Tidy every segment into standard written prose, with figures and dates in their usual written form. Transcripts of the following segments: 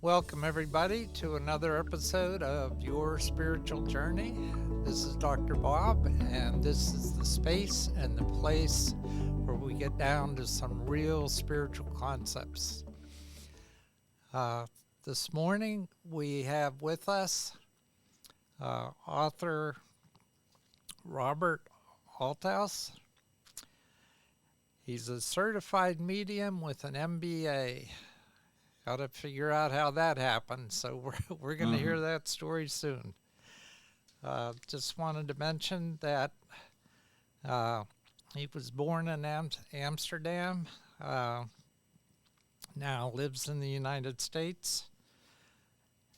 Welcome, everybody, to another episode of Your Spiritual Journey. This is Dr. Bob, and this is the space and the place where we get down to some real spiritual concepts. This morning, we have with us author Robert Althuis. He's a certified medium with an MBA. Got to figure out how that happened, so we're going to hear that story soon. Just wanted to mention that he was born in Amsterdam, now lives in the United States,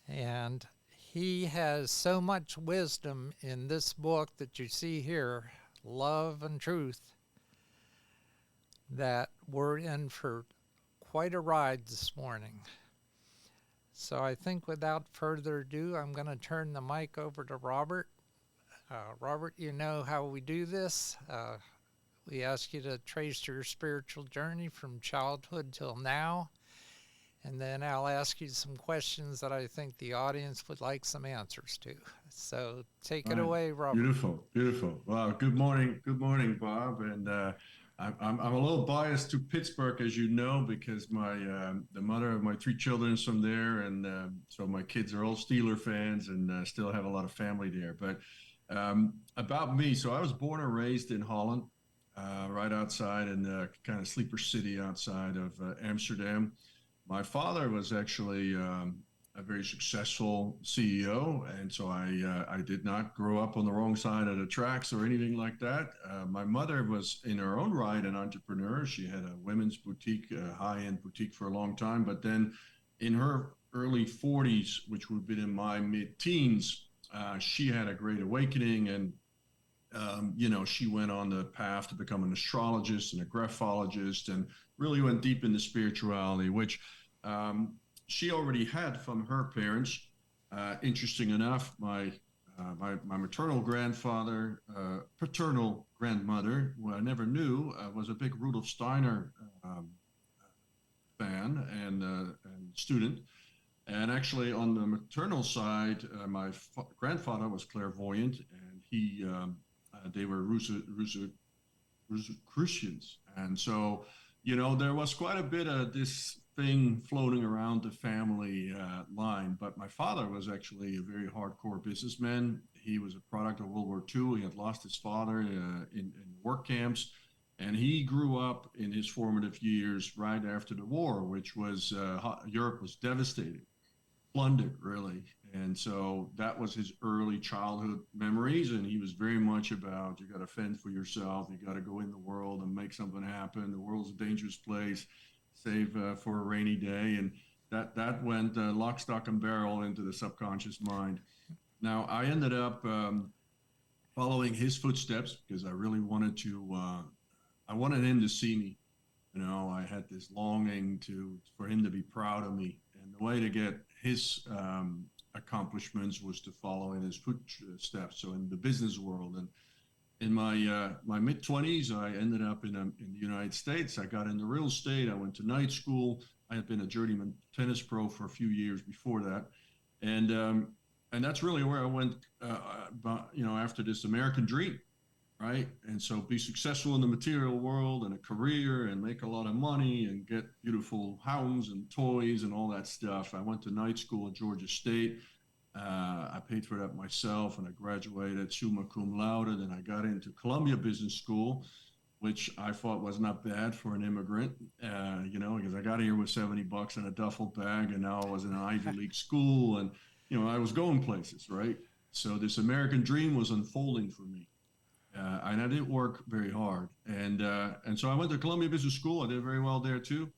and he has so much wisdom in this book that you see here, Love and Truth, that we're in for quite a ride this morning. So I think without further ado, I'm going to turn the mic over to Robert. Robert, you know how we do this. We ask you to trace your spiritual journey from childhood till now, and then I'll ask you some questions that I think the audience would like some answers to. So take it away, Robert. Beautiful. Wow. Good morning, Bob. And I'm a little biased to Pittsburgh, as you know, because the mother of my three children is from there, and so my kids are all Steeler fans, and still have a lot of family there. But about me, so I was born and raised in Holland, right outside in the kind of sleeper city outside of Amsterdam. My father was actually a very successful CEO, and so I did not grow up on the wrong side of the tracks or anything like that. My mother was in her own right an entrepreneur. She had a women's boutique, a high-end boutique for a long time, but then in her early 40s, which would have been in my mid-teens, she had a great awakening, and she went on the path to become an astrologist and a graphologist, and really went deep into spirituality, which she already had from her parents. Interesting enough, my maternal grandfather, paternal grandmother, who I never knew, was a big Rudolf Steiner fan and student. And actually, on the maternal side, my grandfather was clairvoyant, and they were Rosicrucians, and so there was quite a bit of this thing floating around the family line. But my father was actually a very hardcore businessman. He was a product of World War II. He had lost his father in work camps, and he grew up in his formative years right after the war, which was Europe was devastated, plundered, really. And so that was his early childhood memories. And he was very much about, you got to fend for yourself. You got to go in the world and make something happen. The world's a dangerous place. Save for a rainy day. And that went lock, stock, and barrel into the subconscious mind. Now, I ended up following his footsteps because I really wanted I wanted him to see me. I had this longing for him to be proud of me. And the way to get his accomplishments was to follow in his footsteps. So in the business world, and in my mid-20s, I ended up in the United States. I got into real estate. I went to night school. I had been a journeyman tennis pro for a few years before that, and that's really where I went. After this American dream, right? And so be successful in the material world and a career and make a lot of money and get beautiful homes and toys and all that stuff. I went to night school at Georgia State. I paid for that myself, and I graduated summa cum laude. Then I got into Columbia Business School, which I thought was not bad for an immigrant, because I got here with $70 in a duffel bag, and now I was in an Ivy League school, and I was going places, right? So this American dream was unfolding for me. And I didn't work very hard. And so I went to Columbia Business School. I did very well there too.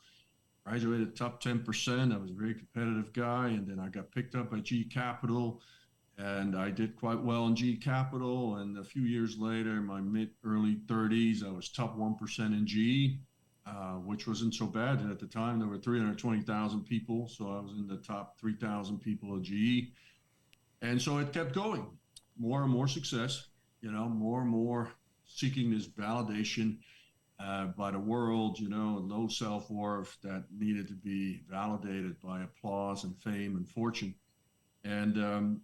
Graduated top 10%. I was a very competitive guy. And then I got picked up by GE Capital, and I did quite well in GE Capital. And a few years later, in my early 30s, I was top 1% in GE, which wasn't so bad. And at the time, there were 320,000 people. So I was in the top 3,000 people of GE. And so it kept going, more and more success, more and more seeking this validation. by the world, low self-worth that needed to be validated by applause and fame and fortune. And,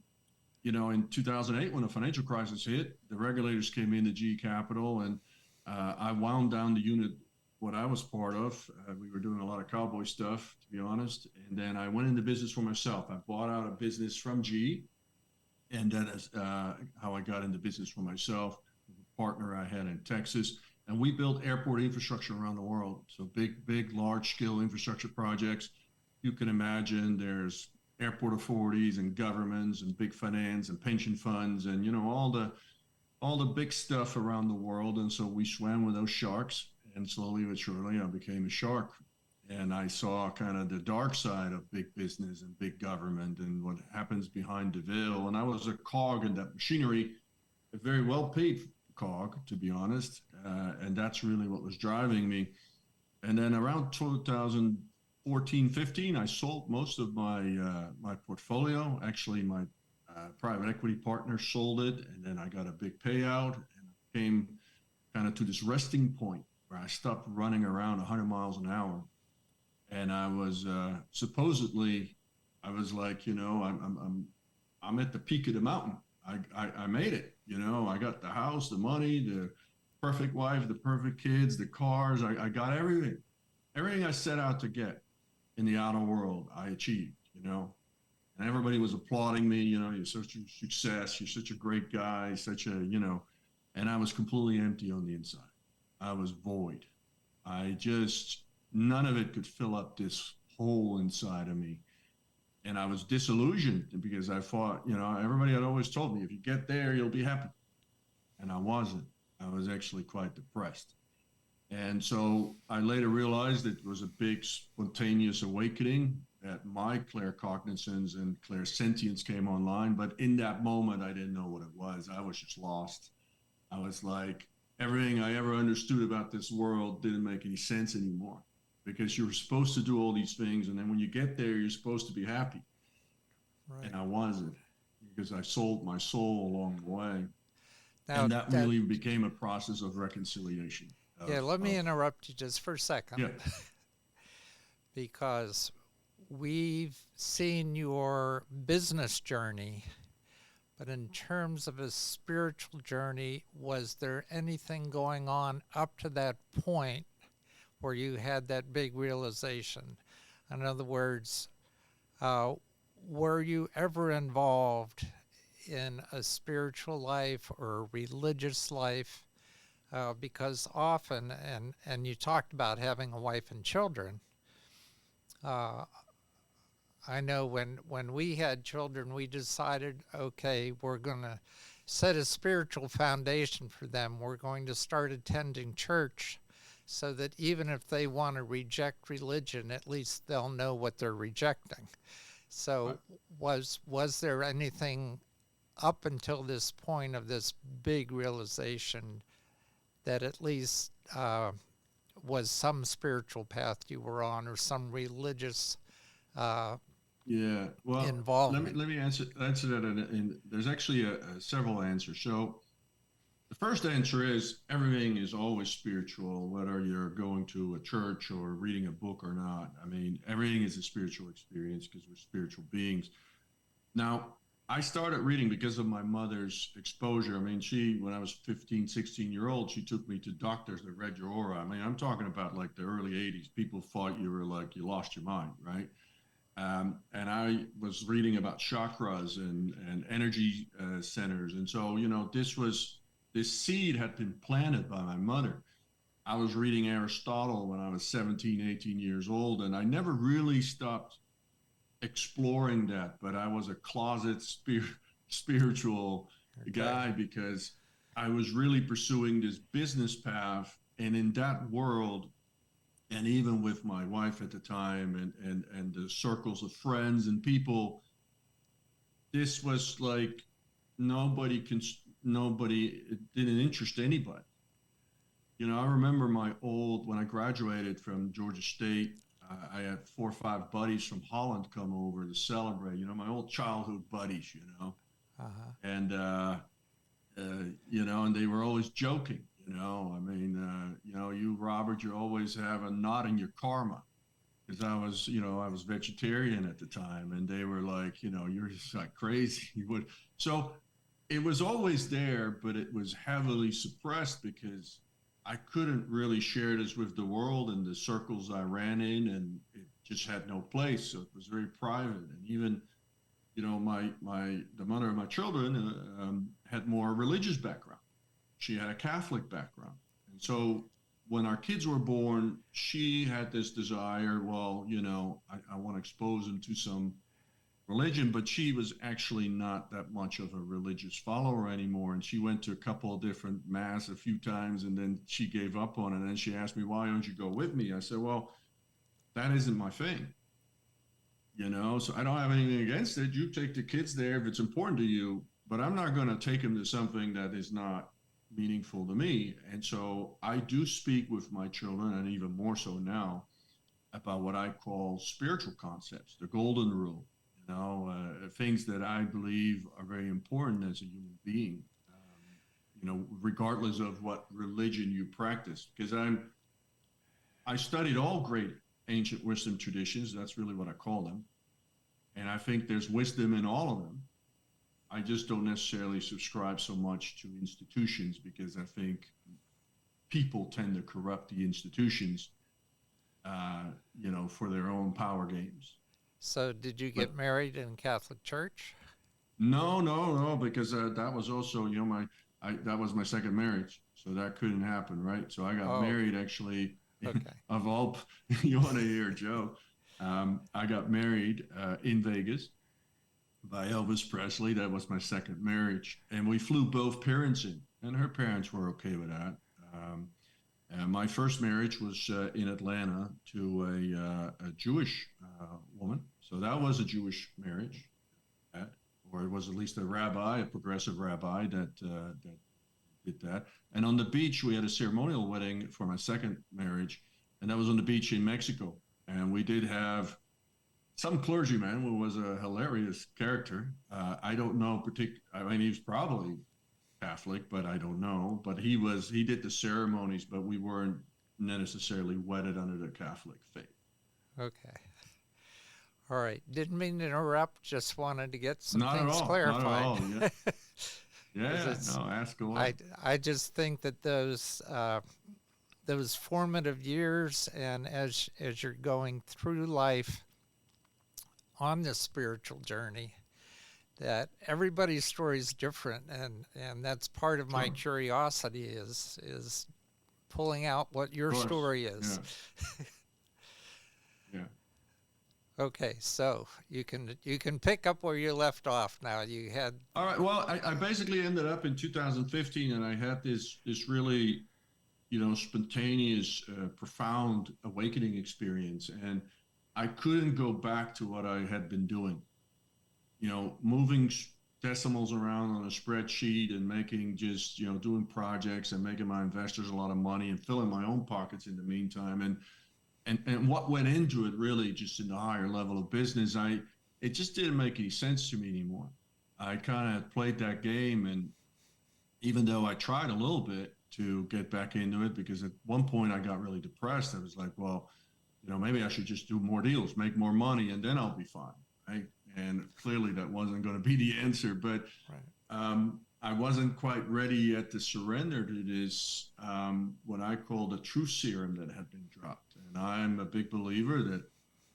in 2008, when the financial crisis hit, the regulators came into GE Capital, and I wound down the unit, what I was part of. We were doing a lot of cowboy stuff, to be honest. And then I went into business for myself. I bought out a business from GE, and that is how I got into business for myself with a partner I had in Texas. And we built airport infrastructure around the world. So big, large scale infrastructure projects. You can imagine there's airport authorities and governments and big finance and pension funds and, all the big stuff around the world. And so we swam with those sharks, and slowly but surely I became a shark. And I saw kind of the dark side of big business and big government and what happens behind the veil. And I was a cog in that machinery, a very well paid cog, to be honest. And that's really what was driving me. And then around 2014, 15, I sold most of my portfolio. Actually, my private equity partner sold it, and then I got a big payout, and I came kind of to this resting point where I stopped running around 100 miles an hour. And I was supposedly, I was like, I'm at the peak of the mountain. I made it. I got the house, the money, the perfect wife, the perfect kids, the cars. I got everything. Everything I set out to get in the outer world, I achieved, and everybody was applauding me. You're such a success. You're such a great guy, and I was completely empty on the inside. I was void. None of it could fill up this hole inside of me. And I was disillusioned because I thought, everybody had always told me, if you get there, you'll be happy. And I wasn't. I was actually quite depressed. And so I later realized it was a big spontaneous awakening, that my claircognizance and clairsentience came online. But in that moment, I didn't know what it was. I was just lost. I was like, everything I ever understood about this world didn't make any sense anymore, because you're supposed to do all these things. And then when you get there, you're supposed to be happy. Right. And I wasn't, because I sold my soul along the way. Now, and that really became a process of reconciliation. Let me interrupt you just for a second. Yeah. Because we've seen your business journey, but in terms of a spiritual journey, was there anything going on up to that point where you had that big realization? In other words, were you ever involved in a spiritual life or a religious life? Because often, and you talked about having a wife and children, I know when we had children, we decided, okay, we're going to set a spiritual foundation for them. We're going to start attending church so that even if they want to reject religion, at least they'll know what they're rejecting. So was there anything up until this point of this big realization that at least was some spiritual path you were on, or some religious involvement? Let me answer that. And there's actually several answers. So the first answer is everything is always spiritual, whether you're going to a church or reading a book or not. I mean, everything is a spiritual experience because we're spiritual beings. Now, I started reading because of my mother's exposure. I mean, when I was 15, 16-year-old, she took me to doctors that read your aura. I mean, I'm talking about like the early 80s. People thought you were like, you lost your mind, right? And I was reading about chakras and energy centers. And so, this seed had been planted by my mother. I was reading Aristotle when I was 17, 18 years old, and I never really stopped exploring that, but I was a closet spiritual guy because I was really pursuing this business path. And in that world, and even with my wife at the time and the circles of friends and people, this was like it didn't interest anybody. I remember when I graduated from Georgia State, I had 4 or 5 buddies from Holland come over to celebrate, my old childhood buddies, and, and they were always joking, I mean, you, Robert, you always have a knot in your karma. Because I was vegetarian at the time, and they were like, you're just like crazy. You would so it was always there, but it was heavily suppressed because I couldn't really share this with the world and the circles I ran in, and it just had no place. So it was very private, and even my the mother of my children had more religious background. She had a Catholic background, and so when our kids were born, she had this desire. Well, I want to expose them to some religion, but she was actually not that much of a religious follower anymore. And she went to a couple of different mass a few times, and then she gave up on it. And then she asked me, "Why don't you go with me?" I said, "Well, that isn't my thing." So I don't have anything against it. You take the kids there if it's important to you, but I'm not going to take them to something that is not meaningful to me. And so I do speak with my children, and even more so now, about what I call spiritual concepts, the golden rule, things that I believe are very important as a human being, regardless of what religion you practice. Because I studied all great ancient wisdom traditions. That's really what I call them. And I think there's wisdom in all of them. I just don't necessarily subscribe so much to institutions because I think people tend to corrupt the institutions, for their own power games. So, did you But get married in Catholic Church? no, no, no, because that was also, that was my second marriage, so that couldn't happen, right? So I got Oh, married actually, okay. of all, you want to hear, Joe? I got married in Vegas by Elvis Presley. That was my second marriage, and we flew both parents in, and her parents were okay with that. Um, and my first marriage was in Atlanta to a Jewish woman, so that was a Jewish marriage, or it was at least a rabbi, a progressive rabbi that did that. And on the beach, we had a ceremonial wedding for my second marriage, and that was on the beach in Mexico. And we did have some clergyman who was a hilarious character. I don't know I mean, he was probably Catholic, but I don't know. But he did the ceremonies, but we weren't necessarily wedded under the Catholic faith. Okay. All right. Didn't mean to interrupt. Just wanted to get some Not at things all. Not at clarified. all. Yeah. Because Yeah. it's, No, ask away. I just think that those formative years, and as you're going through life on this spiritual journey, that everybody's story is different, and that's part of my Sure. curiosity is pulling out what Of your course. story Yeah. is. Yeah. Okay, so you can pick up where you left off now. You had All right. Well, I basically ended up in 2015, and I had this really, spontaneous, profound awakening experience, and I couldn't go back to what I had been doing. Moving decimals around on a spreadsheet and making just doing projects and making my investors a lot of money and filling my own pockets in the meantime. And what went into it really just in the higher level of business, it just didn't make any sense to me anymore. I kind of played that game, and even though I tried a little bit to get back into it, because at one point I got really depressed. I was like, well, maybe I should just do more deals, make more money, and then I'll be fine, right? And clearly that wasn't going to be the answer, but right. I wasn't quite ready yet to surrender to this, what I call the truth serum that had been dropped. And I'm a big believer that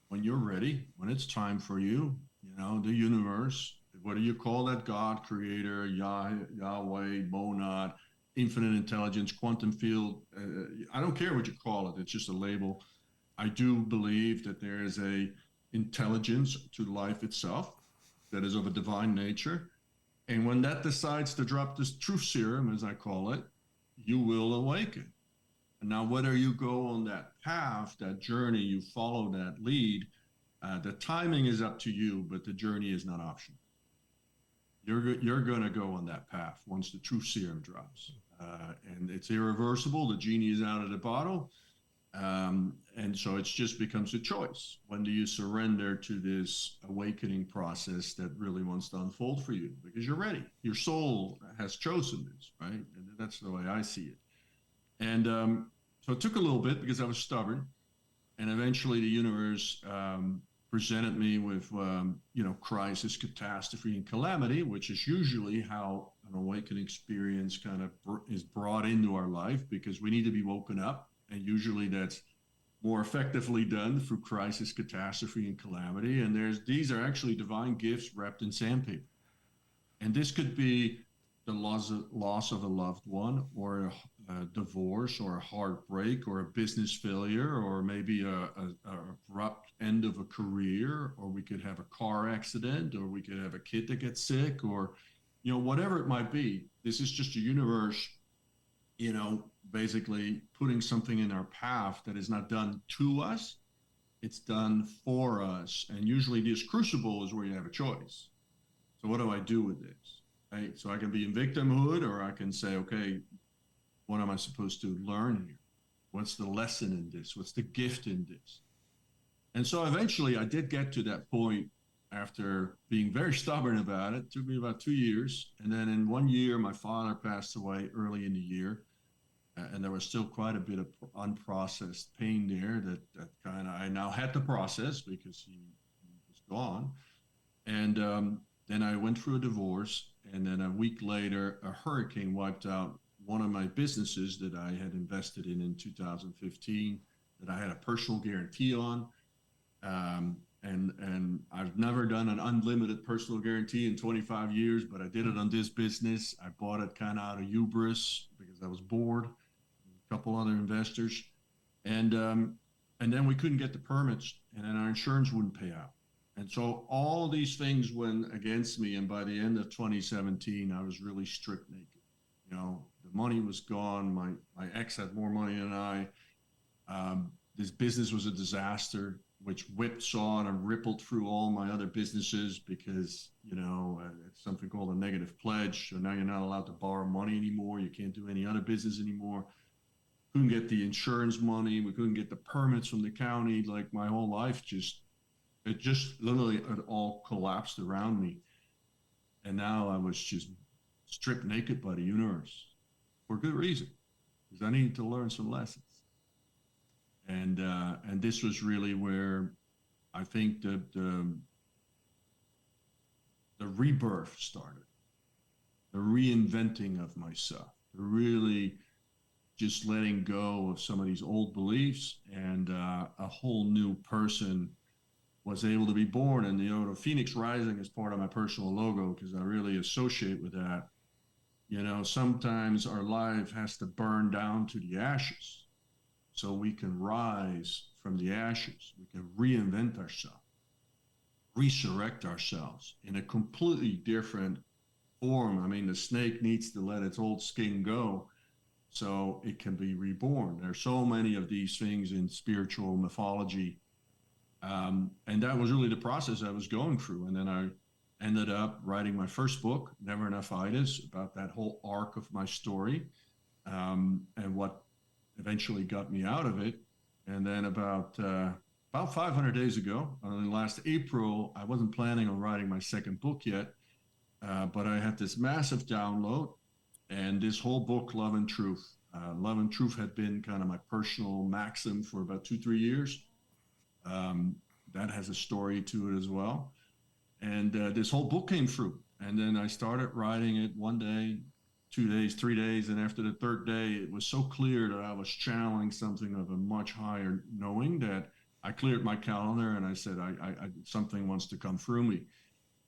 when you're ready, when it's time for you, the universe, what do you call that? God, creator, Yahweh, Monad, infinite intelligence, quantum field. I don't care what you call it. It's just a label. I do believe that there is a intelligence to life itself that is of a divine nature. And when that decides to drop this truth serum, as I call it, you will awaken. And now, whether you go on that path, that journey, you follow that lead, the timing is up to you, but the journey is not optional. You're going to go on that path once the truth serum drops. And it's irreversible. The genie is out of the bottle. And so it just becomes a choice. When do you surrender to this awakening process that really wants to unfold for you? Because you're ready. Your soul has chosen this, right? And that's the way I see it. And so it took a little bit because I was stubborn. And eventually the universe presented me with, crisis, catastrophe, and calamity, which is usually how an awakening experience kind of is brought into our life because we need to be woken up. And usually that's more effectively done through crisis, catastrophe, and calamity. And these are actually divine gifts wrapped in sandpaper. And this could be the loss of a loved one, or a divorce, or a heartbreak, or a business failure, or maybe a abrupt end of a career, or we could have a car accident, or we could have a kid that gets sick, or whatever it might be. This is just a universe, basically putting something in our path that is not done to us, it's done for us. And usually this crucible is where you have a choice. So what do I do with this? Right? So I can be in victimhood, or I can say, okay, what am I supposed to learn here? What's the lesson in this? What's the gift in this? And so eventually I did get to that point after being very stubborn about it. It took me about 2 years. And then in 1 year, my father passed away early in the year. And there was still quite a bit of unprocessed pain there that kind of I now had to process because he was gone. And then I went through a divorce, and then a week later, a hurricane wiped out one of my businesses that I had invested in 2015, that I had a personal guarantee on. And I've never done an unlimited personal guarantee in 25 years, but I did it on this business. I bought it kind of out of hubris because I was bored. A couple other investors, and then we couldn't get the permits, and then our insurance wouldn't pay out. And so all these things went against me. And by the end of 2017, I was really stripped naked. The money was gone. My ex had more money than I. This business was a disaster, which whipsawed and rippled through all my other businesses because, it's something called a negative pledge. So now you're not allowed to borrow money anymore. You can't do any other business anymore. Couldn't get the insurance money. We couldn't get the permits from the county. Like my whole life literally it all collapsed around me. And now I was just stripped naked by the universe for good reason, because I needed to learn some lessons. And this was really where I think the rebirth started, the reinventing of myself, the really just letting go of some of these old beliefs, and a whole new person was able to be born. And the Phoenix Rising is part of my personal logo because I really associate with that. Sometimes our life has to burn down to the ashes so we can rise from the ashes. We can reinvent ourselves, resurrect ourselves in a completely different form. I mean, the snake needs to let its old skin go so it can be reborn. There are so many of these things in spiritual mythology. And that was really the process I was going through. And then I ended up writing my first book, Never Enoughitis, about that whole arc of my story, and what eventually got me out of it. And then about 500 days ago, last April, I wasn't planning on writing my second book yet, but I had this massive download. And this whole book, Love and Truth. Love and Truth had been kind of my personal maxim for about 2-3 years. That has a story to it as well. And this whole book came through. And then I started writing it one day, 2 days, 3 days. And after the third day, it was so clear that I was channeling something of a much higher knowing that I cleared my calendar and I said, I something wants to come through me.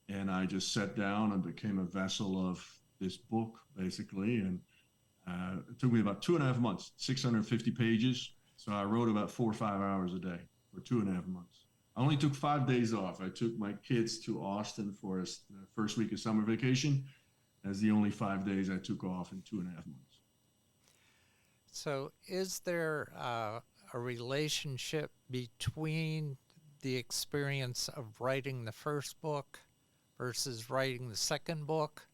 And I just sat down and became a vessel of this book, basically. And it took me about 2.5 months, 650 pages. So I wrote about 4 or 5 hours a day for 2.5 months. I only took 5 days off. I took my kids to Austin for the first week of summer vacation. That's the only 5 days I took off in 2.5 months. So is there a relationship between the experience of writing the first book versus writing the second book?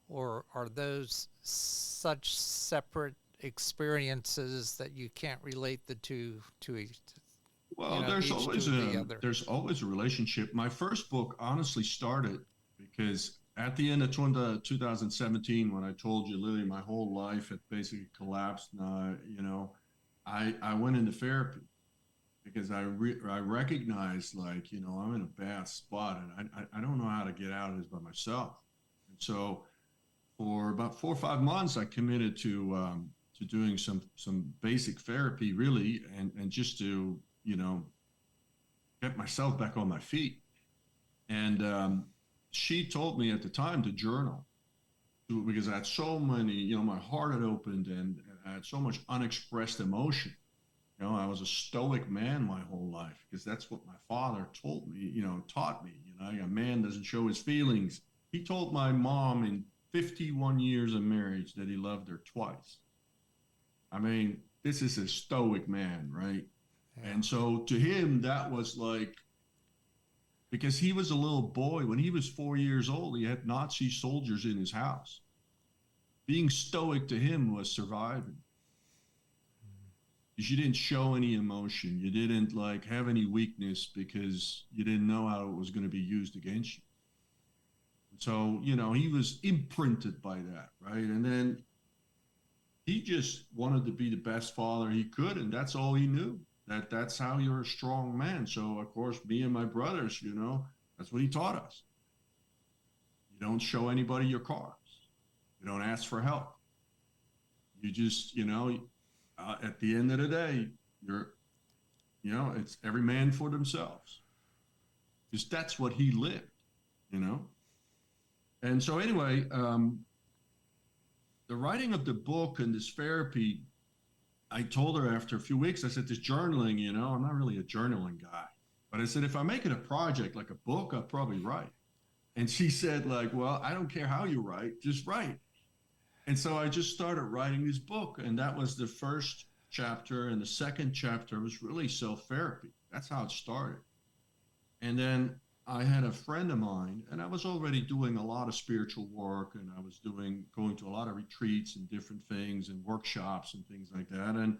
Or are those such separate experiences that you can't relate the two to each? Well, there's always a relationship. My first book honestly started because at the end of 2017, when I told you literally my whole life had basically collapsed, I went into therapy because I recognized, like, I'm in a bad spot, and I don't know how to get out of this by myself. And so for about 4 or 5 months, I committed to doing some basic therapy, really, and just to get myself back on my feet. And she told me at the time to journal because I had so many, my heart had opened, and I had so much unexpressed emotion. I was a stoic man my whole life because that's what my father told me, taught me. A man doesn't show his feelings. He told my mom in 51 years of marriage that he loved her twice. I mean, this is a stoic man, right? Yeah. And so to him, that was like, because he was a little boy. When he was 4 years old, he had Nazi soldiers in his house. Being stoic to him was surviving. Because you didn't show any emotion. You didn't like have any weakness because you didn't know how it was going to be used against you. So, he was imprinted by that, right? And then he just wanted to be the best father he could, and that's all he knew. That's how you're a strong man. So, of course, me and my brothers, that's what he taught us. You don't show anybody your cards. You don't ask for help. You just, at the end of the day, it's every man for themselves. Because that's what he lived. And so anyway, the writing of the book and this therapy, I told her after a few weeks, I said, this journaling, I'm not really a journaling guy. But I said, if I make it a project like a book, I'll probably write. And she said, like, well, I don't care how you write, just write. And so I just started writing this book. And that was the first chapter. And the second chapter was really self-therapy. That's how it started. And then I had a friend of mine, and I was already doing a lot of spiritual work, and I was going to a lot of retreats and different things and workshops and things like that. And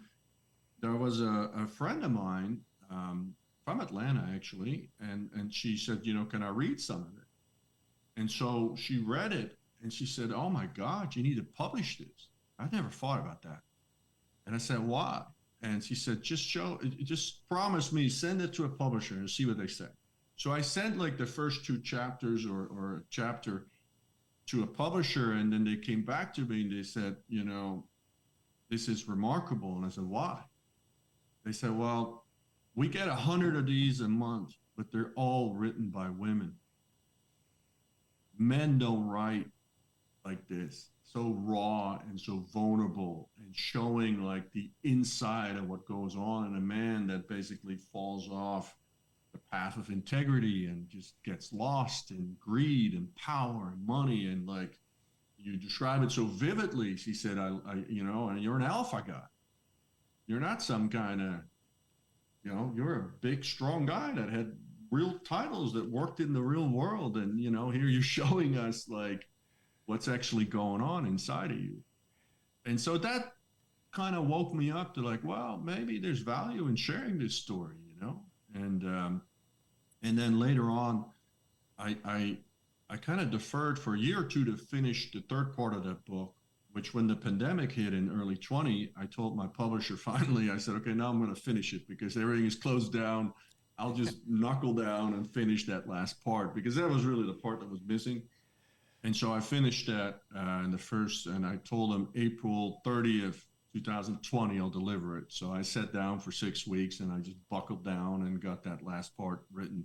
there was a friend of mine from Atlanta, actually, and she said, can I read some of it? And so she read it, and she said, oh my God, you need to publish this. I never thought about that. And I said, why? And she said, just promise me, send it to a publisher and see what they say. So I sent like the first two chapters or a chapter to a publisher, and then they came back to me and they said, this is remarkable. And I said, why? They said, well, we get 100 of these a month, but they're all written by women. Men don't write like this, so raw and so vulnerable and showing like the inside of what goes on in a man that basically falls off the path of integrity and just gets lost in greed and power and money. And like you describe it so vividly, she said, and you're an alpha guy. You're not some kind of, you're a big, strong guy that had real titles that worked in the real world. And, here you're showing us like what's actually going on inside of you. And so that kind of woke me up to like, well, maybe there's value in sharing this story, and then later on, I kind of deferred for a year or two to finish the third part of that book, which when the pandemic hit in early 20, I told my publisher finally, I said, okay, now I'm going to finish it because everything is closed down. I'll just knuckle down and finish that last part because that was really the part that was missing. And so I finished that and I told him April 30th, 2020, I'll deliver it. So I sat down for 6 weeks and I just buckled down and got that last part written.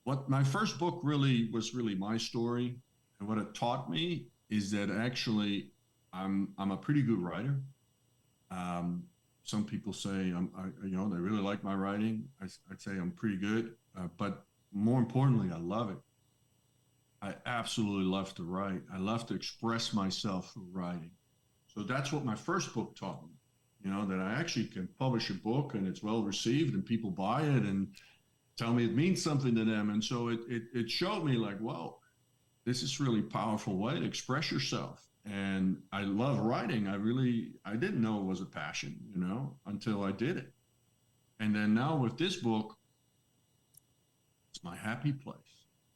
What my first book really was my story, and what it taught me is that actually I'm a pretty good writer. Some people say they really like my writing. I'd say I'm pretty good, but more importantly, I love it. I absolutely love to write. I love to express myself through writing. So that's what my first book taught me, that I actually can publish a book and it's well received and people buy it and tell me it means something to them. And so it showed me like, whoa, this is really powerful way to express yourself. And I love writing. I didn't know it was a passion, until I did it. And then now with this book, it's my happy place.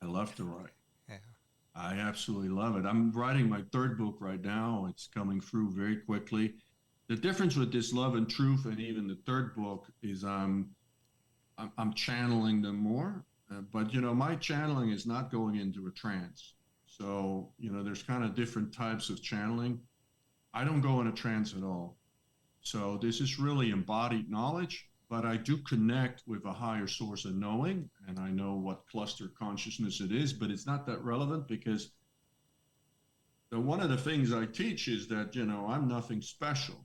I love to write. Yeah. I absolutely love it. I'm writing my third book right now. It's coming through very quickly. The difference with this Love and Truth and even the third book is I'm channeling them more. But my channeling is not going into a trance. So there's kind of different types of channeling. I don't go in a trance at all. So this is really embodied knowledge, but I do connect with a higher source of knowing, and I know what cluster consciousness it is, but it's not that relevant because one of the things I teach is that, I'm nothing special.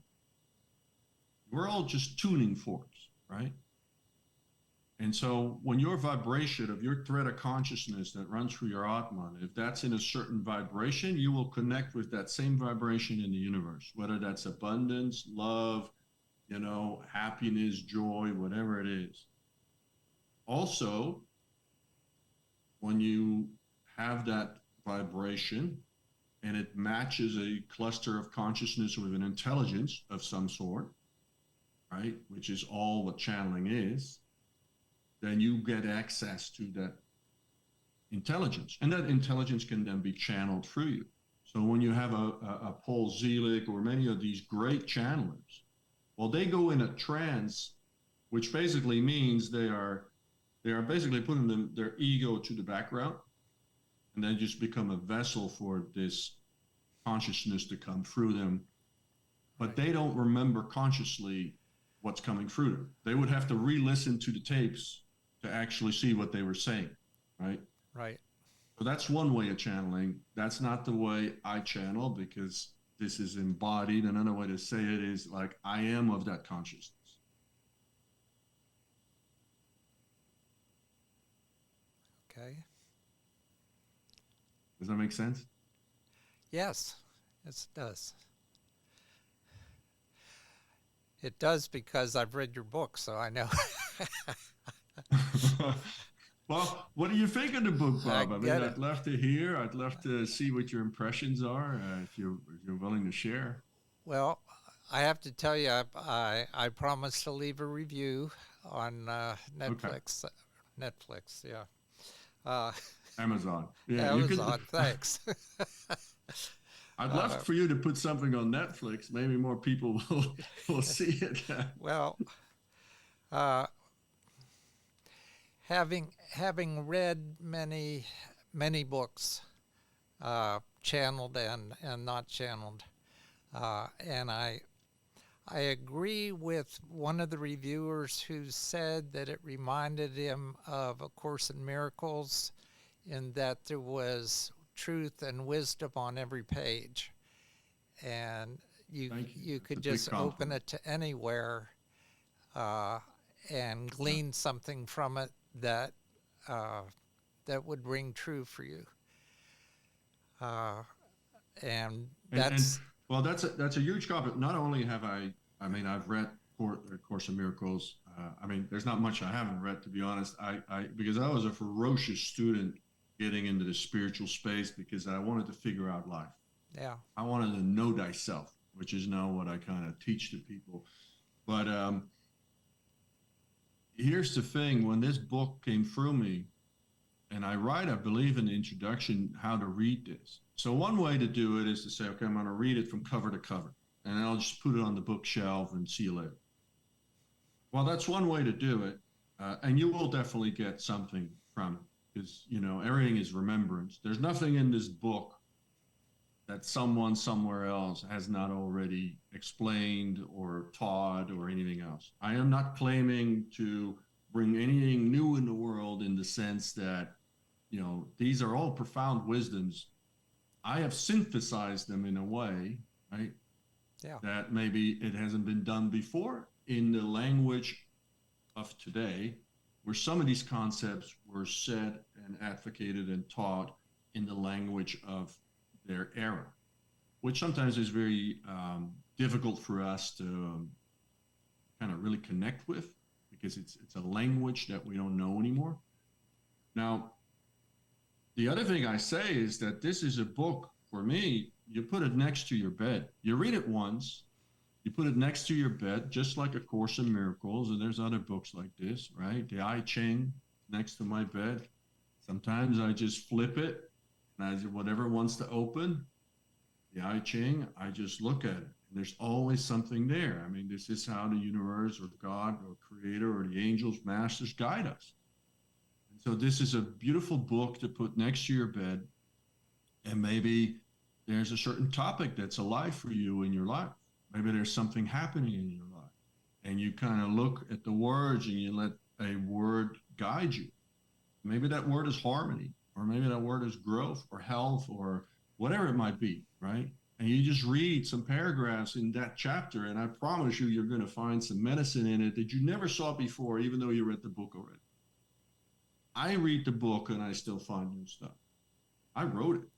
We're all just tuning forks, right? And so when your vibration of your thread of consciousness that runs through your Atman, if that's in a certain vibration, you will connect with that same vibration in the universe, whether that's abundance, love, happiness, joy, whatever it is. Also, when you have that vibration and it matches a cluster of consciousness with an intelligence of some sort, right, which is all what channeling is, then you get access to that intelligence. And that intelligence can then be channeled through you. So when you have a Paul Zelig or many of these great channelers, well, they go in a trance, which basically means they are basically putting their ego to the background, and they just become a vessel for this consciousness to come through them. But Right. they don't remember consciously what's coming through them. They would have to re-listen to the tapes to actually see what they were saying, right? Right. So that's one way of channeling. That's not the way I channel because this is embodied. Another way to say it is like I am of that consciousness. Okay. Does that make sense? Yes, it does. It does because I've read your book, so I know. Well, what do you think of the book, I Bob? I mean, get it. I'd love to hear. I'd love to see what your impressions are, if you're willing to share. Well, I have to tell you, I promised to leave a review on Okay, Netflix. Netflix, yeah. Uh, Amazon. Yeah, you could. Amazon, thanks. I'd love uh, for you to put something on Netflix. Maybe more people will see it. well, uh, having read many books, channeled and not channeled, and I agree with one of the reviewers who said that it reminded him of A Course in Miracles in that there was truth and wisdom on every page. And Thank you. you That's a could big just open compliment. it to anywhere uh, and Yeah. glean something from it uh, that would ring true for you. Uh, and And that's well, that's a huge compliment. Not only have I mean, I've read Course of Miracles. I mean, there's not much I haven't read, to be honest. I because I was a ferocious student getting into the spiritual space because I wanted to figure out life. yeah, I wanted to know thyself, which is now what I kind of teach to people. But here's the thing: when this book came through me, and I write, I believe, in the introduction how to read this. So one way to do it is to say, okay, I'm going to read it from cover to cover, and I'll just put it on the bookshelf and see you later. Well, that's one way to do it, and you will definitely get something from it because everything is remembrance. There's nothing in this book that someone somewhere else has not already explained or taught or anything else. I am not claiming to bring anything new in the world in the sense that these are all profound wisdoms. I have synthesized them in a way, right, yeah, that maybe it hasn't been done before in the language of today, where some of these concepts were said and advocated and taught in the language of their era, which sometimes is very difficult for us to kind of really connect with because it's a language that we don't know anymore. Now, the other thing I say is that this is a book for me. You put it next to your bed. You read it once. You put it next to your bed, just like A Course in Miracles. And there's other books like this, right? The I Ching next to my bed. Sometimes I just flip it And whatever wants to open, the I Ching, I just look at it. And there's always something there. I mean, this is how the universe or God or creator or the angels, masters guide us. And so this is a beautiful book to put next to your bed. And maybe there's a certain topic that's alive for you in your life. Maybe there's something happening in your life. And you kind of look at the words and you let a word guide you. Maybe that word is harmony, or maybe that word is growth or health or whatever it might be, right? And you just read some paragraphs in that chapter, and I promise you, you're going to find some medicine in it that you never saw before, even though you read the book already. I read the book and I still find new stuff. I wrote it,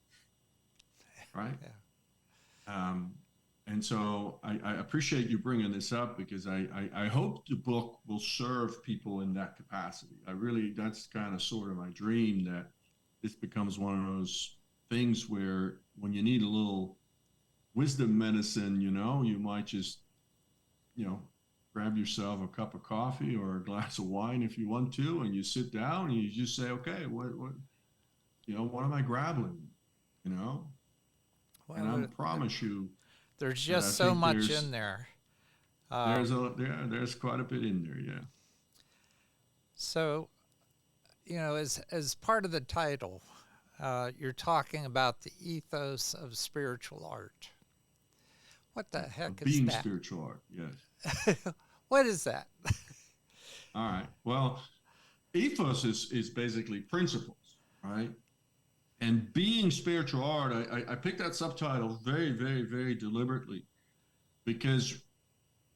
right? Yeah. Um, and so I appreciate you bringing this up because I hope the book will serve people in that capacity. That's kind of sort of my dream, that this becomes one of those things where when you need a little wisdom medicine, you might just, grab yourself a cup of coffee or a glass of wine if you want to, and you sit down and you just say, okay, what am I grappling, you know? And I Well, promise you there's that I just so think much in there. there's quite a bit in there, yeah. So, as part of the title, you're talking about the ethos of spiritual art. What the heck Of is being that? spiritual art, yes. What is that? All right. Well, ethos is basically principles, right? And being spiritual art, I picked that subtitle very, very, very deliberately because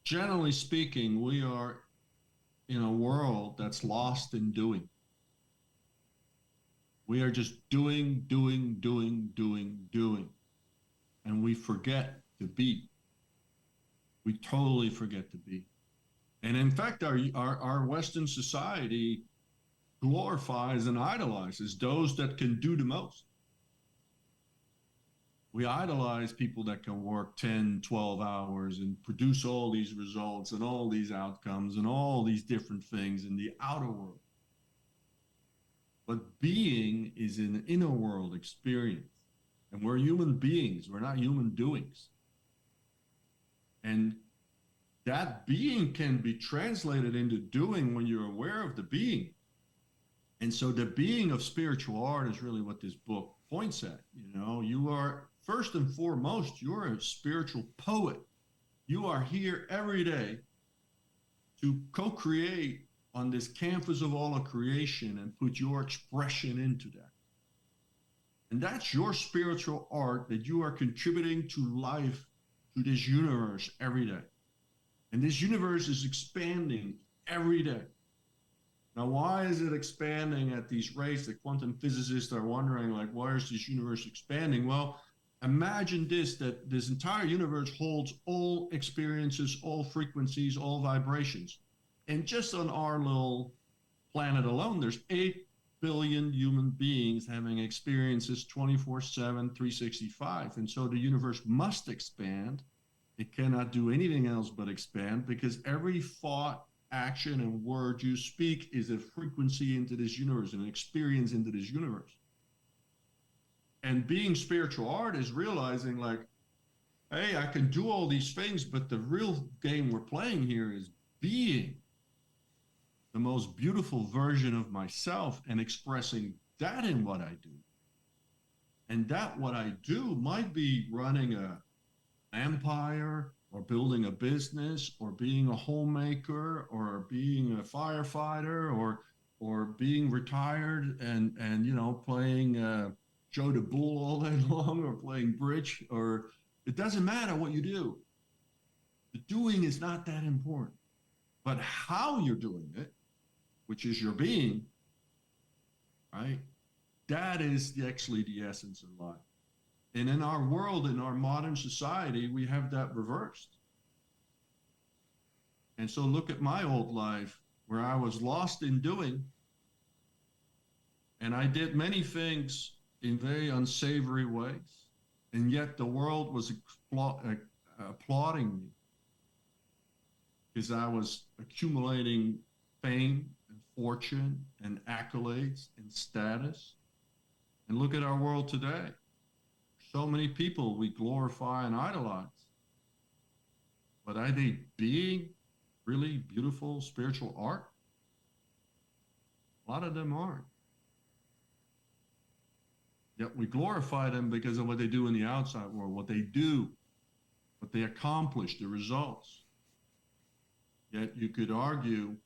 generally speaking, we are in a world that's lost in doing. We are just doing, doing, doing, doing, doing. And we forget to be. We totally forget to be. And in fact, our Western society glorifies and idolizes those that can do the most. We idolize people that can work 10, 12 hours and produce all these results and all these outcomes and all these different things in the outer world. But being is an inner world experience. And we're human beings, we're not human doings. And that being can be translated into doing when you're aware of the being. And so the being of spiritual art is really what this book points at. You are, first and foremost, you're a spiritual poet. You are here every day to co-create on this canvas of all of creation and put your expression into that. And that's your spiritual art that you are contributing to life, to this universe every day. And this universe is expanding every day. Now, why is it expanding at these rates? The quantum physicists are wondering, like, why is this universe expanding? Well, imagine that this entire universe holds all experiences, all frequencies, all vibrations. And just on our little planet alone, there's 8 billion human beings having experiences 24/7, 365. And so the universe must expand. It cannot do anything else but expand because every thought, action, and word you speak is a frequency into this universe, an experience into this universe. And being spiritual art is realizing, like, hey, I can do all these things, but the real game we're playing here is being the most beautiful version of myself and expressing that in what I do. And that what I do might be running an empire or building a business or being a homemaker or being a firefighter or being retired and playing Joe the Bull all day long or playing bridge, or it doesn't matter what you do. The doing is not that important, but how you're doing it, which is your being, right? That is actually the essence of life. And in our world, in our modern society, we have that reversed. And so look at my old life where I was lost in doing, and I did many things in very unsavory ways, and yet the world was applauding me because I was accumulating fame and fortune and accolades and status. And look at our world today. So many people we glorify and idolize. But are they being really beautiful spiritual art? A lot of them aren't. Yet we glorify them because of what they do in the outside world, what they do, what they accomplish, the results. Yet you could argue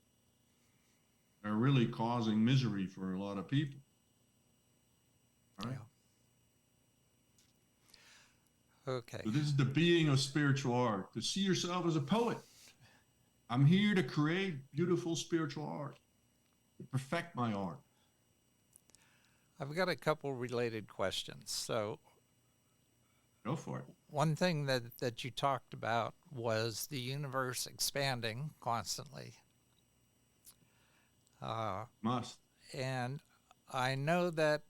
they're really causing misery for a lot of people. Right? Yeah. Okay. So this is the being of spiritual art, to see yourself as a poet. I'm here to create beautiful spiritual art, to perfect my art. I've got a couple related questions. So Go for it. one thing that you talked about was the universe expanding constantly. Must. And I know that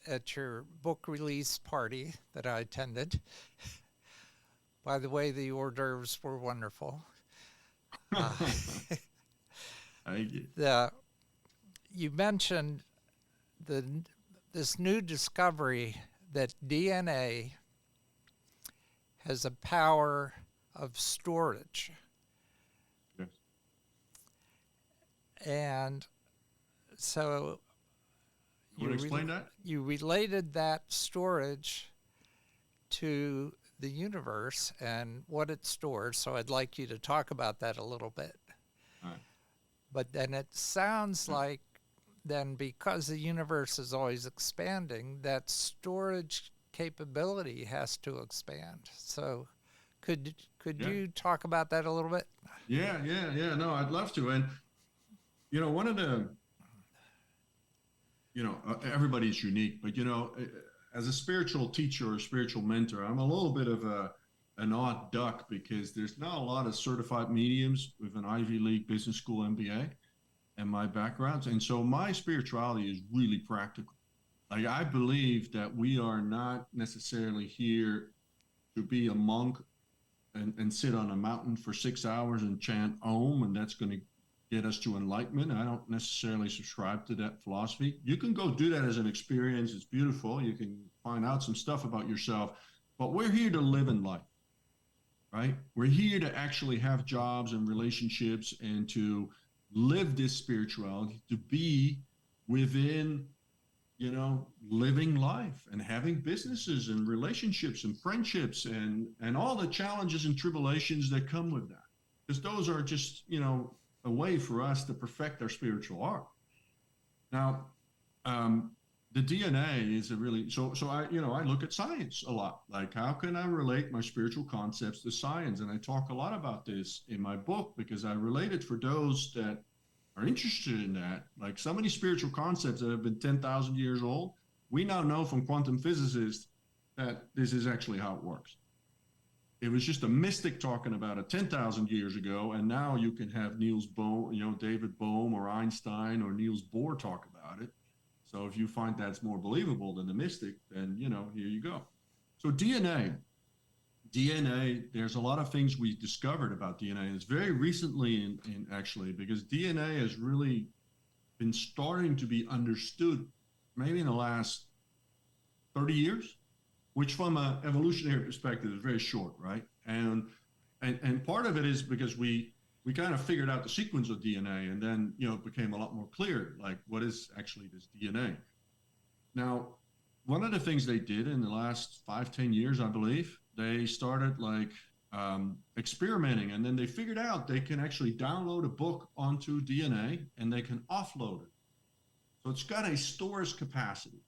at your book release party that I attended, by the way, the hors d'oeuvres were wonderful. You mentioned this new discovery that DNA has a power of storage. Yes. And so you want to explain that? You related that storage to the universe and what it stores. So I'd like you to talk about that a little bit. All right. But then it sounds like then because the universe is always expanding, that storage capability has to expand. So could you talk about that a little bit? Yeah. No, I'd love to. And, one of the, everybody's unique, but, as a spiritual teacher or spiritual mentor, I'm a little bit of an odd duck because there's not a lot of certified mediums with an Ivy League business school MBA and my backgrounds. And so my spirituality is really practical. Like, I believe that we are not necessarily here to be a monk and sit on a mountain for 6 hours and chant Om, and that's going to get us to enlightenment. I don't necessarily subscribe to that philosophy. You can go do that as an experience. It's beautiful. You can find out some stuff about yourself, but we're here to live in life, right? We're here to actually have jobs and relationships and to live this spirituality, to be within, living life and having businesses and relationships and friendships and all the challenges and tribulations that come with that. Because those are just, a way for us to perfect our spiritual art. Now, the DNA is a really, so I look at science a lot. Like, how can I relate my spiritual concepts to science? And I talk a lot about this in my book because I relate it for those that are interested in that. Like, so many spiritual concepts that have been 10,000 years old, we now know from quantum physicists that this is actually how it works. It was just a mystic talking about it 10,000 years ago, and now you can have Niels Bohr, David Bohm or Einstein or Niels Bohr talk about it. So if you find that's more believable than the mystic, then, here you go. So DNA, there's a lot of things we discovered about DNA. It's very recently in actually, because DNA has really been starting to be understood maybe in the last 30 years. Which from an evolutionary perspective is very short, right? And part of it is because we kind of figured out the sequence of DNA, and then it became a lot more clear, like, what is actually this DNA. Now, one of the things they did in the last 5-10 years, I believe, they started experimenting, and then they figured out they can actually download a book onto DNA and they can offload it. So it's got a storage capacity,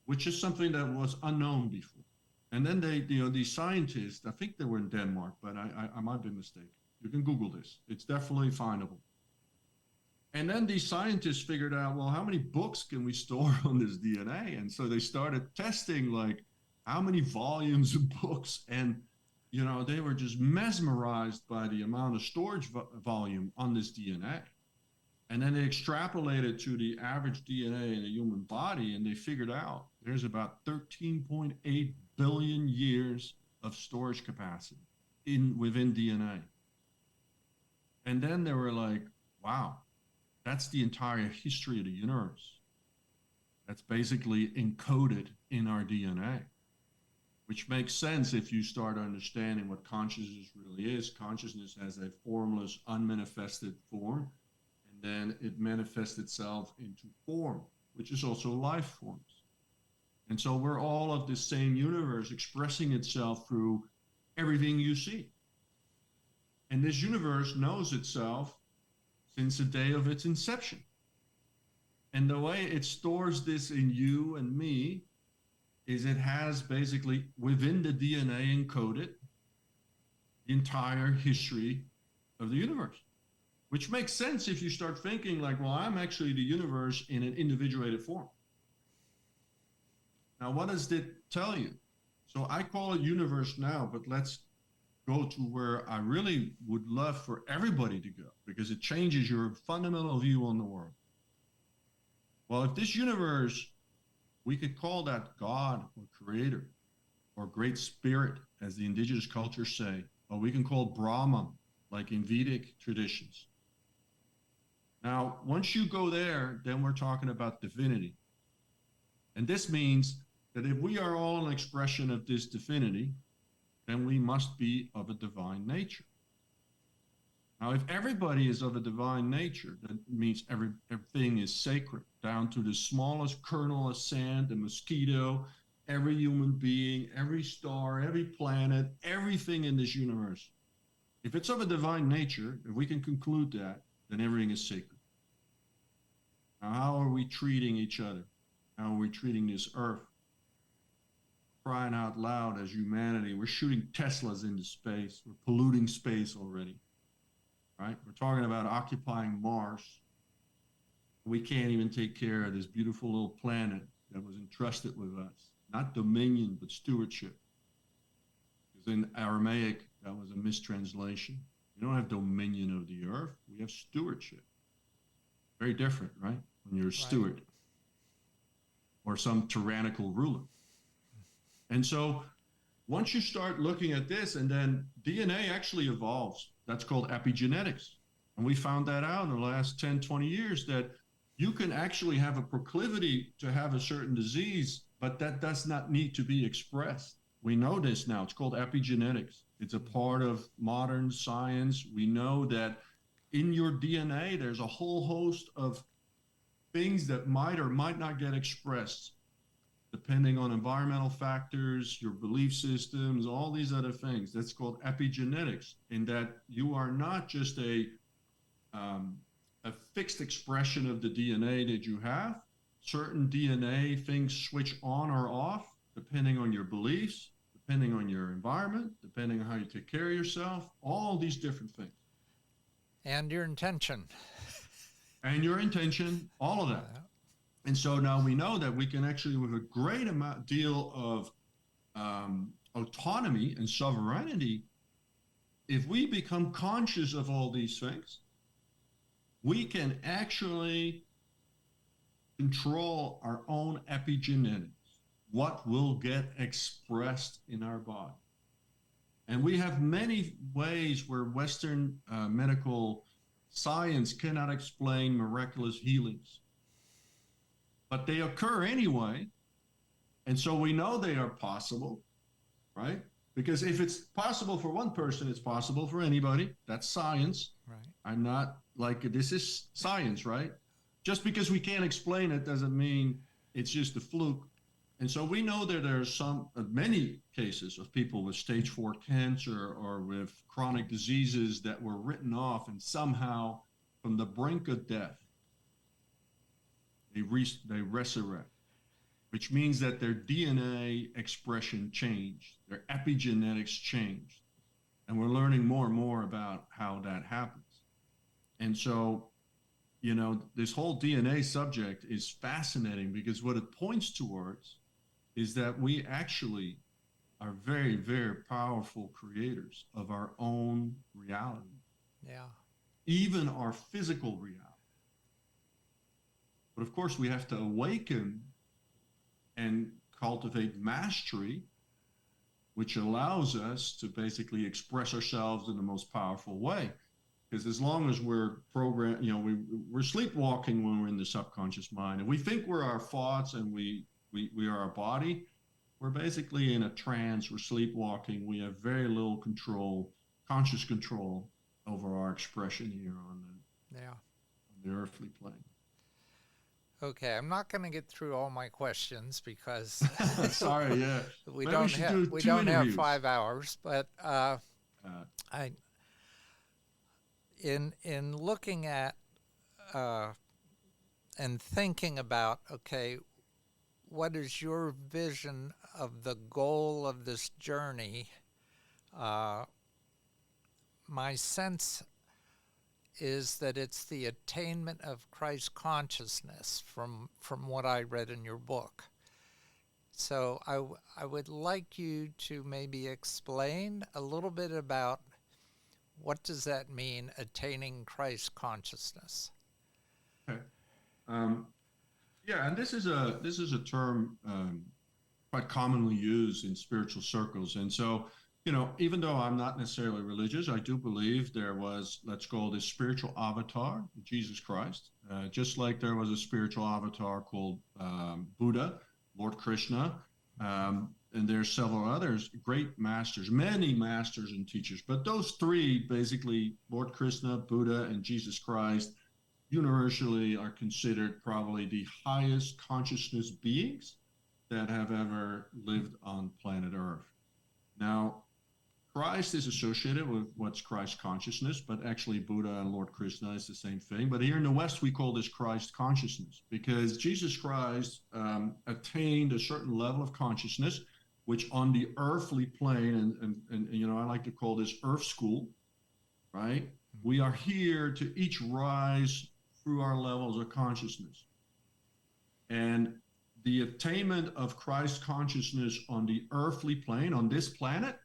which is something that was unknown before. And then these scientists, I think they were in Denmark, but I might be mistaken. You can Google this. It's definitely findable. And then these scientists figured out, well, how many books can we store on this DNA? And so they started testing, like, how many volumes of books. And, they were just mesmerized by the amount of storage volume on this DNA. And then they extrapolated to the average DNA in a human body, and they figured out there's about 13.8 billion years of storage capacity within DNA. And then they were like, wow, that's the entire history of the universe. That's basically encoded in our DNA, which makes sense if you start understanding what consciousness really is. Consciousness has a formless, unmanifested form, and then it manifests itself into form, which is also life forms. And so we're all of the same universe expressing itself through everything you see. And this universe knows itself since the day of its inception. And the way it stores this in you and me is it has basically within the DNA encoded the entire history of the universe, which makes sense if you start thinking like, well, I'm actually the universe in an individuated form. Now, what does it tell you? So I call it universe now, but let's go to where I really would love for everybody to go, because it changes your fundamental view on the world. Well, if this universe, we could call that God or creator or great spirit, as the indigenous cultures say, or we can call Brahman, like in Vedic traditions. Now, once you go there, then we're talking about divinity. And this means that if we are all an expression of this divinity, then we must be of a divine nature. Now, if everybody is of a divine nature, that means everything is sacred, down to the smallest kernel of sand, the mosquito, every human being, every star, every planet, everything in this universe. If it's of a divine nature, if we can conclude that, then everything is sacred. Now, how are we treating each other? How are we treating this earth? Crying out loud as humanity, we're shooting Teslas into space. We're polluting space already. Right? We're talking about occupying Mars. We can't even take care of this beautiful little planet that was entrusted with us. Not dominion, but stewardship. Because in Aramaic, that was a mistranslation. We don't have dominion of the earth. We have stewardship. Very different, right? When you're a steward or some tyrannical ruler. And so once you start looking at this, and then DNA actually evolves. That's called epigenetics. And we found that out in the last 10, 20 years, that you can actually have a proclivity to have a certain disease, but that does not need to be expressed. We know this now. It's called epigenetics. It's a part of modern science. We know that in your DNA, there's a whole host of things that might or might not get expressed, depending on environmental factors, your belief systems, all these other things. That's called epigenetics, in that you are not just a fixed expression of the DNA that you have. Certain DNA things switch on or off, depending on your beliefs, depending on your environment, depending on how you take care of yourself, all these different things. And your intention. And your intention, all of that. And so now we know that we can actually, with a great deal of autonomy and sovereignty, if we become conscious of all these things, we can actually control our own epigenetics, what will get expressed in our body. And we have many ways where Western medical science cannot explain miraculous healings. But they occur anyway, and so we know they are possible, right? Because if it's possible for one person, it's possible for anybody. That's science. Right. I'm not like, this is science, right? Just because we can't explain it doesn't mean it's just a fluke. And so we know that there are many cases of people with stage 4 cancer or with chronic diseases that were written off, and somehow from the brink of death, they resurrect, which means that their DNA expression changed, their epigenetics changed. And we're learning more and more about how that happens. And so, you know, this whole DNA subject is fascinating, because what it points towards is that we actually are very, very powerful creators of our own reality. Yeah. Even our physical reality. But of course, we have to awaken and cultivate mastery, which allows us to basically express ourselves in the most powerful way. Because as long as we're programmed, we're sleepwalking when we're in the subconscious mind, and we think we're our thoughts and we are our body. We're basically in a trance. We're sleepwalking. We have very little control, conscious control over our expression here on Yeah. the earthly plane. Okay, I'm not going to get through all my questions because Sorry, yeah. we Maybe we don't should have do we two don't have interviews. 5 hours. But Uh, I in looking at uh, and thinking about, okay, what is your vision of the goal of this journey? Uh, my sense is that it's the attainment of Christ consciousness from what I read in your book. So I would like you to maybe explain a little bit about what does that mean, attaining Christ consciousness? okay. Um, yeah, and this is a term quite commonly used in spiritual circles. And so, even though I'm not necessarily religious, I do believe there was, let's call this spiritual avatar, Jesus Christ, just like there was a spiritual avatar called Buddha, Lord Krishna. And there's several others, great masters, many masters and teachers. But those three, basically, Lord Krishna, Buddha, and Jesus Christ, universally are considered probably the highest consciousness beings that have ever lived on planet Earth. Now, Christ is associated with what's Christ consciousness, but actually Buddha and Lord Krishna is the same thing. But here in the West, we call this Christ consciousness because Jesus Christ attained a certain level of consciousness, which on the earthly plane, and I like to call this Earth School, right? We are here to each rise through our levels of consciousness. And the attainment of Christ consciousness on the earthly plane, on this planet,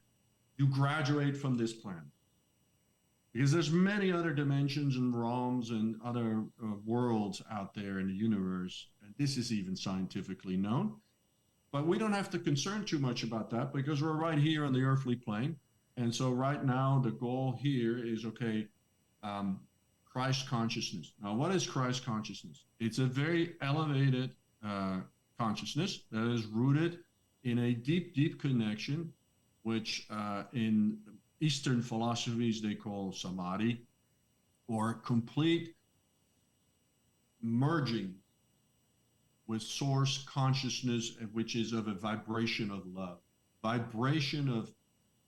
you graduate from this planet. Because there's many other dimensions and realms and other worlds out there in the universe. And this is even scientifically known. But we don't have to concern too much about that because we're right here on the earthly plane. And so right now, the goal here is, okay, Christ consciousness. Now, what is Christ consciousness? It's a very elevated consciousness that is rooted in a deep, deep connection, which in Eastern philosophies they call samadhi, or complete merging with source consciousness, which is of a vibration of love. Vibration of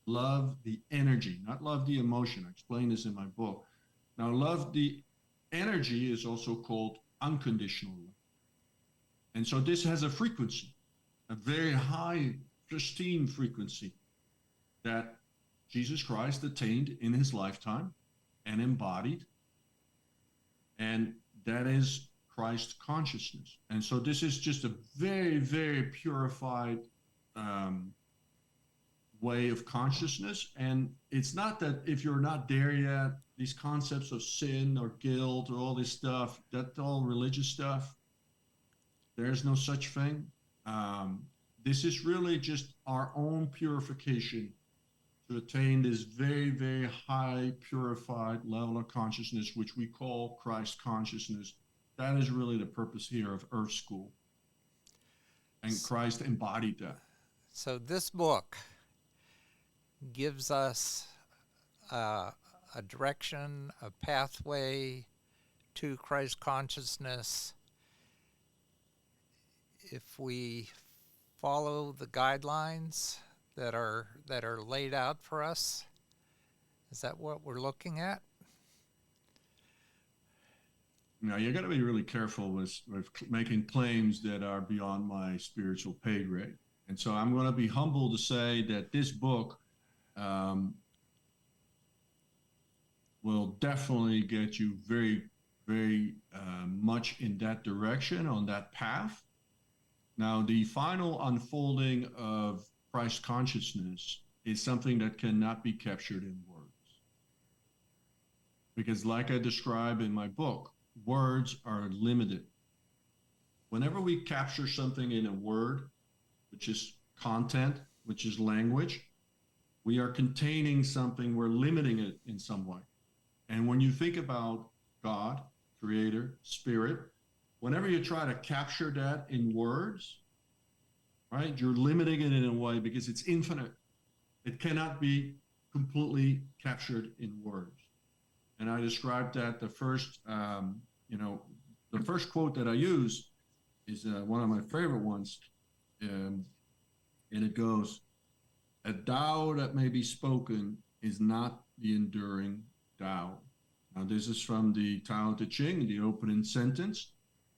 love, the energy, not love, the emotion. I explain this in my book. Now, love, the energy is also called unconditional love. And so this has a frequency, a very high, pristine frequency that Jesus Christ attained in his lifetime and embodied. And that is Christ consciousness. And so this is just a very, very purified way of consciousness. And it's not that if you're not there yet, these concepts of sin or guilt or all this stuff, that's all religious stuff. There's no such thing. This is really just our own purification to attain this very, very high purified level of consciousness, which we call Christ consciousness. That is really the purpose here of Earth School. And Christ embodied that. So this book gives us a direction, a pathway to Christ consciousness. If we follow the guidelines that are laid out for us, is that what we're looking at? Now, you got to be really careful with making claims that are beyond my spiritual pay grade. And so I'm going to be humble to say that this book will definitely get you very, very much in that direction, on that path. Now, the final unfolding of Christ consciousness is something that cannot be captured in words. Because like I describe in my book, words are limited. Whenever we capture something in a word, which is content, which is language, we are containing something, we're limiting it in some way. And when you think about God, creator, spirit, whenever you try to capture that in words, right, you're limiting it in a way because it's infinite. It cannot be completely captured in words. And I described that the first quote that I use is one of my favorite ones. Um, and it goes, a Tao that may be spoken is not the enduring Tao. Now, this is from the Tao Te Ching, the opening sentence.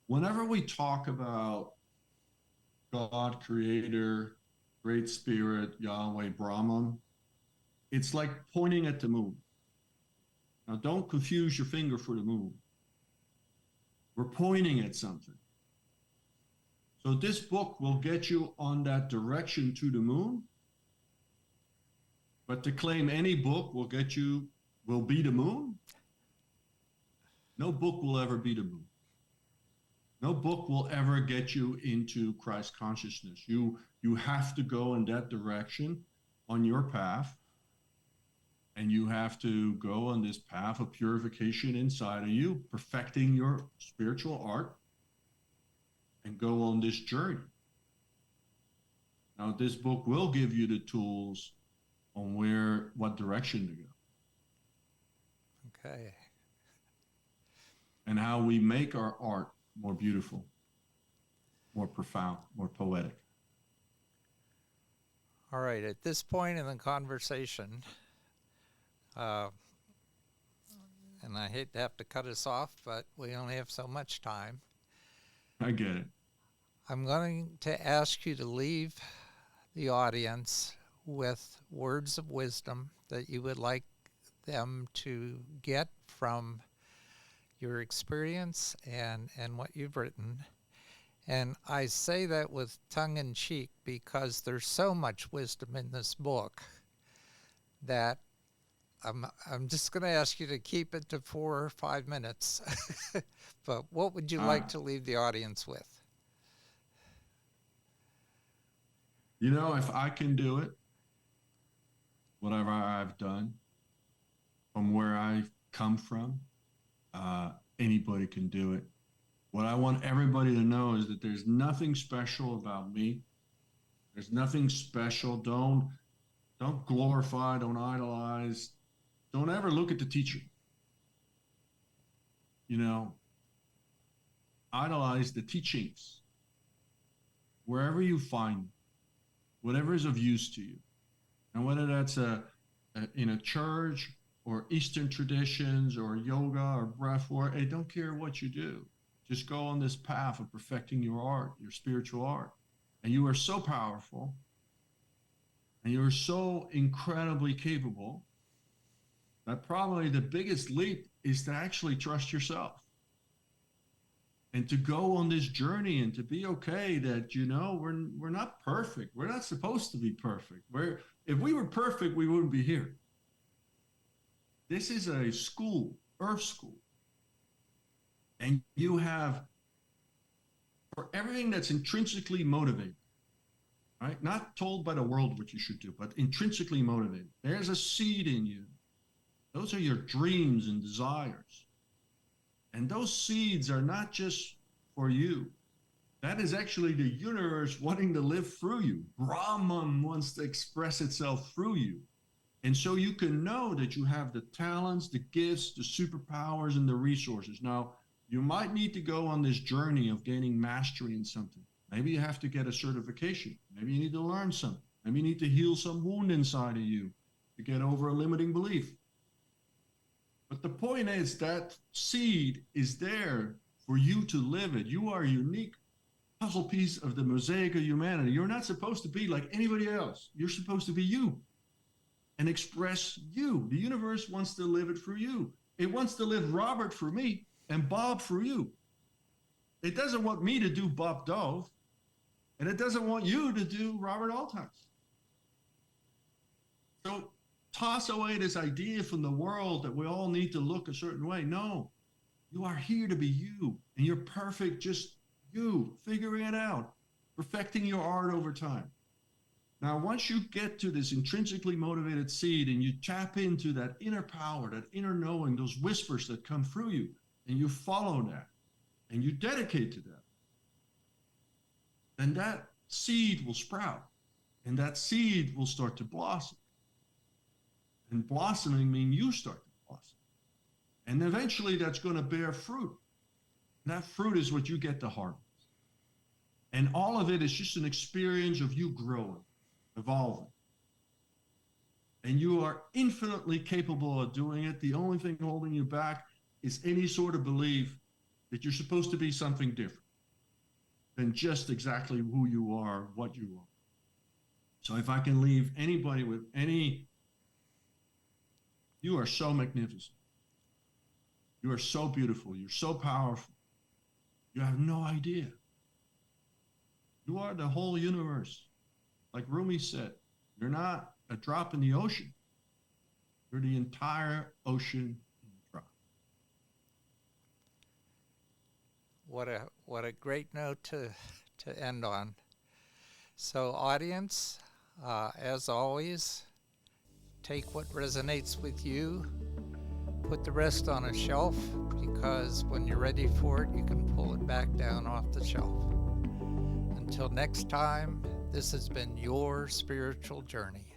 Whenever we talk about God, Creator, Great Spirit, Yahweh, Brahman, it's like pointing at the moon. Now, don't confuse your finger for the moon. We're pointing at something. So this book will get you on that direction to the moon. But to claim any book will be the moon, no book will ever be the moon. No book will ever get you into Christ consciousness. You have to go in that direction on your path. And you have to go on this path of purification inside of you, perfecting your spiritual art, and go on this journey. Now, this book will give you the tools on what direction to go. Okay. And how we make our art more beautiful, more profound, more poetic. All right. At this point in the conversation, and I hate to have to cut us off, but we only have so much time. I get it. I'm going to ask you to leave the audience with words of wisdom that you would like them to get from your experience and what you've written. And I say that with tongue in cheek because there's so much wisdom in this book that I'm just going to ask you to keep it to 4 or 5 minutes. But what would you like to leave the audience with? If I can do it, whatever I've done, from where I've come from, anybody can do it. What I want everybody to know is that there's nothing special about me. There's nothing special. Don't glorify, don't idolize. Don't ever look at the teacher. Idolize the teachings. Wherever you find whatever is of use to you. And whether that's in a church or Eastern traditions or yoga or breath work, I don't care what you do. Just go on this path of perfecting your art, your spiritual art. And you are so powerful and you're so incredibly capable that probably the biggest leap is to actually trust yourself and to go on this journey and to be okay that, we're not perfect. We're not supposed to be perfect. If we were perfect, we wouldn't be here. This is a school, earth school. And you have, for everything that's intrinsically motivated, right? Not told by the world what you should do, but intrinsically motivated. There's a seed in you. Those are your dreams and desires. And those seeds are not just for you. That is actually the universe wanting to live through you. Brahman wants to express itself through you. And so you can know that you have the talents, the gifts, the superpowers, and the resources. Now, you might need to go on this journey of gaining mastery in something. Maybe you have to get a certification. Maybe you need to learn something. Maybe you need to heal some wound inside of you to get over a limiting belief. But the point is that seed is there for you to live it. You are a unique puzzle piece of the mosaic of humanity. You're not supposed to be like anybody else. You're supposed to be you and express you. The universe wants to live it for you. It wants to live Robert for me and Bob for you. It doesn't want me to do Bob Dove, and it doesn't want you to do Robert Althuis. So toss away this idea from the world that we all need to look a certain way. No, you are here to be you, and you're perfect, just you, figuring it out, perfecting your art over time. Now, once you get to this intrinsically motivated seed and you tap into that inner power, that inner knowing, those whispers that come through you, and you follow that and you dedicate to that, then that seed will sprout and that seed will start to blossom. And blossoming means you start to blossom. And eventually that's going to bear fruit. And that fruit is what you get to harvest. And all of it is just an experience of you growing, evolving. And you are infinitely capable of doing it. The only thing holding you back is any sort of belief that you're supposed to be something different than just exactly who you are, what you are. So if I can leave anybody with any, you are so magnificent. You are so beautiful. You're so powerful. You have no idea. You are the whole universe. Like Rumi said, you're not a drop in the ocean. You're the entire ocean in a drop. What a great note to end on. So audience, as always, take what resonates with you, put the rest on a shelf, because when you're ready for it, you can pull it back down off the shelf. Until next time, this has been your spiritual journey.